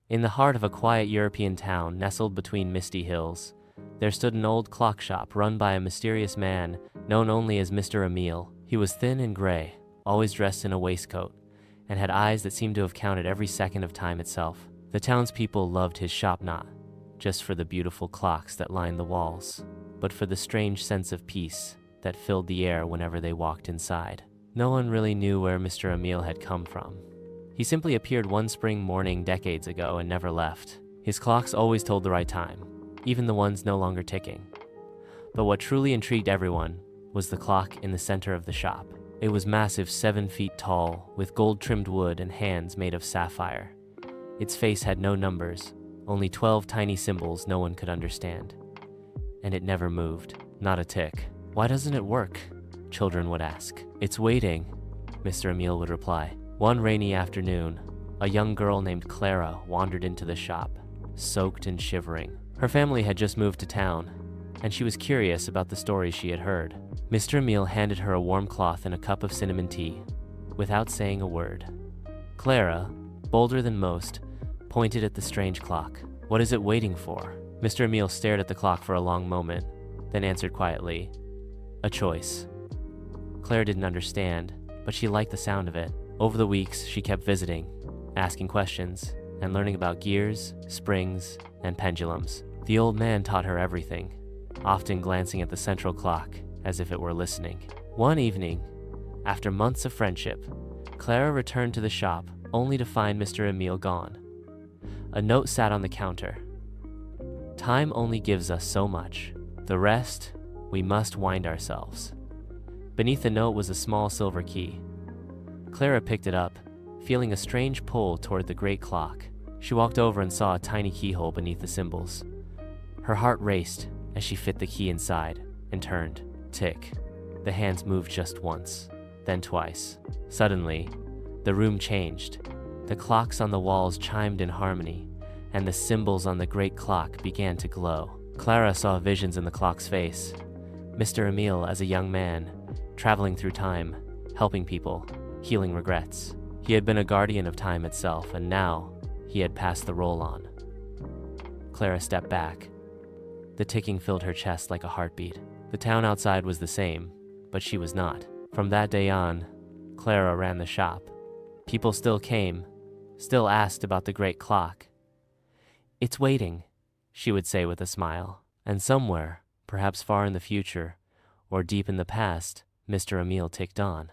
In the heart of a quiet European town nestled between misty hills, there stood an old clock shop run by a mysterious man known only as Mr. Emile. He was thin and gray, always dressed in a waistcoat, and had eyes that seemed to have counted every second of time itself. The townspeople loved his shop not just for the beautiful clocks that lined the walls, but for the strange sense of peace that filled the air whenever they walked inside. No one really knew where Mr. Emile had come from. He simply appeared one spring morning decades ago and never left. His clocks always told the right time, even the ones no longer ticking. But what truly intrigued everyone was the clock in the center of the shop. It was massive, 7 feet tall, with gold-trimmed wood and hands made of sapphire. Its face had no numbers, only 12 tiny symbols no one could understand. And it never moved, not a tick. "Why doesn't it work?" children would ask. "It's waiting," Mr. Emile would reply. One rainy afternoon, a young girl named Clara wandered into the shop, soaked and shivering. Her family had just moved to town, and she was curious about the stories she had heard. Mr. Emile handed her a warm cloth and a cup of cinnamon tea, without saying a word. Clara, bolder than most, pointed at the strange clock. "What is it waiting for?" Mr. Emile stared at the clock for a long moment, then answered quietly, "A choice." Clara didn't understand, but she liked the sound of it. Over the weeks, she kept visiting, asking questions, and learning about gears, springs, and pendulums. The old man taught her everything, often glancing at the central clock as if it were listening. One evening, after months of friendship, Clara returned to the shop only to find Mr. Emile gone. A note sat on the counter. "Time only gives us so much. The rest, we must wind ourselves." Beneath the note was a small silver key. Clara picked it up, feeling a strange pull toward the great clock. She walked over and saw a tiny keyhole beneath the symbols. Her heart raced as she fit the key inside and turned. Tick. The hands moved just once, then twice. Suddenly, the room changed. The clocks on the walls chimed in harmony, and the symbols on the great clock began to glow. Clara saw visions in the clock's face. Mr. Emile as a young man, traveling through time, helping people, healing regrets. He had been a guardian of time itself, and now he had passed the role on. Clara stepped back. The ticking filled her chest like a heartbeat. The town outside was the same, but she was not. From that day on, Clara ran the shop. People still came, still asked about the great clock. "It's waiting," she would say with a smile. And somewhere, perhaps far in the future, or deep in the past, Mr. Emile ticked on.